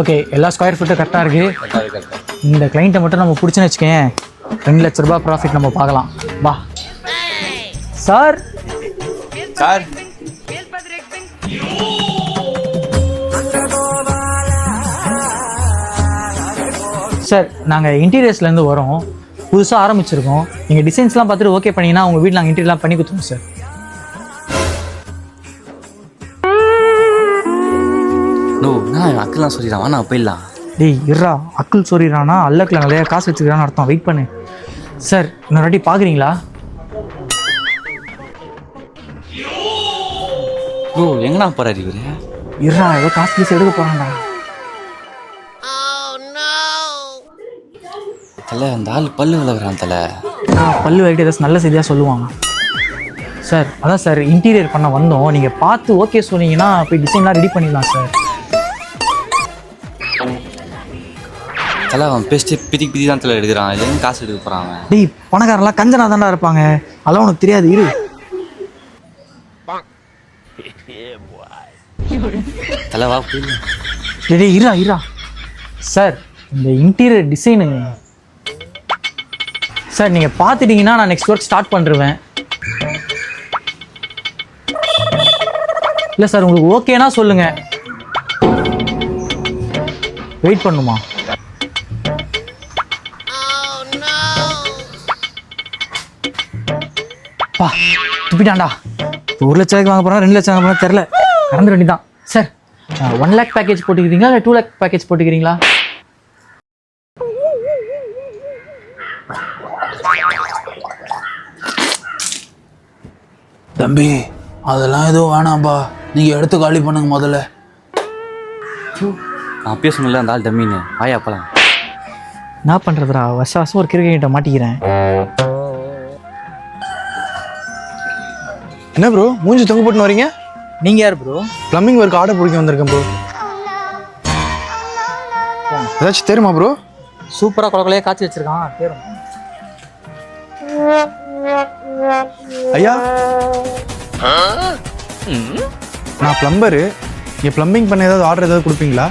Okay, எல்லா square ஃபீட்டும் கரெக்டாக இருக்குது. இந்த கிளைண்ட்டை மட்டும் நம்ம பிடிச்சுன்னு வச்சுக்கேன், 2 லட்ச ரூபாய் ப்ராஃபிட் நம்ம பார்க்கலாம். வா சார். சார் சார், நாங்கள் இன்டீரியர்ஸ்லேருந்து வரோம், புதுசாக ஆரம்பிச்சிருக்கோம். நீங்கள் டிசைன்ஸ்லாம் பார்த்துட்டு ஓகே பண்ணிங்கன்னா உங்கள் வீட்டில் நாங்கள் இன்டீரியர்லாம் பண்ணி கொடுத்துருவோம் சார். நான் அக்கெல்லாம் சொல்லிடலாம், நான் போயிடலாம். டேய் இருறா, அக்குள் சொல்லிடுறானா அல்லக்கில் நிறையா காசு வச்சுக்கிறான்னு அர்த்தம். வெயிட் பண்ணு சார். இன்னொரு வாட்டி பார்க்குறீங்களா? எங்கண்ணா போறாரு இவரு? இருறா, ஏதோ காசு பீஸ் எடுக்க போகிறான்டா. தலை, அந்த ஆள் பல்லு விளக்குறான் தலை. பல்லு வரைக்கும் ஏதாச்சும் நல்ல செய்தியாக சொல்லுவாங்க சார். அதான் சார் இன்டீரியர் பண்ண வந்தோம், நீங்கள் பார்த்து ஓகே சொன்னீங்கன்னா போய் டிசைன்லாம் ரெடி பண்ணிடலாம் சார். தலை அவன் பேஸ்ட்டு பிதி தான் தலை எடுக்கிறான். இதுலேருந்து காசு எடுக்க போகிறான் அவன். டேய் பணக்காரன்லாம் கஞ்சனா தான்டா இருப்பாங்க, அதெல்லாம் உனக்கு தெரியாது. இரு தலை வா போயிடலாம். டேய் இருறா இருறா சார். இந்த இன்டீரியர் டிசைனு சார் நீங்கள் பார்த்துட்டீங்கன்னா நான் நெக்ஸ்ட் ஒர்க் ஸ்டார்ட் பண்ணிடுவேன். இல்லை சார், உங்களுக்கு ஓகேனா சொல்லுங்கள். வெயிட் பண்ணுமா? பா துப்பிட்டான்டா. 1 லட்சம் ரூபாய்க்கு வாங்க போகிறோம், 2 லட்சம் வாங்க போகிறோம் தெரில, கறந்து வேண்டி தான். சார் 1 லேக் பேக்கேஜ் போட்டுக்கிறீங்களா இல்லை 2 லேக் பேக்கேஜ் போட்டுக்கிறீங்களா? தம்பி அதெல்லாம் எதுவும் வேணாம்பா, நீங்கள் எடுத்து காலி பண்ணுங்க முதல்ல. நான் பேசணும்ல அந்த ஆள் டம்மின்னு. ஆயா அப்பலாம் என்ன பண்ணுறதுடா, வருஷம் ஒரு கிரிக்கெட்ட மாட்டிக்கிறேன். என்ன ப்ரோ மூஞ்சி தொங்க போட்டுன்னு வரீங்க? நீங்கள் யார் ப்ரோ? ப்ளம்பிங் ஒர்க் ஆர்டர் பிடிக்க வந்திருக்கேன் ப்ரோ. ஏதாச்சும் தெரியுமா ப்ரோ? சூப்பராக கொலையே காய்ச்சி வச்சிருக்கான், பேரும். ஐயா நான் பிளம்பரு, இங்கே ப்ளம்பிங் பண்ண ஏதாவது ஆர்டர் ஏதாவது கொடுப்பீங்களா?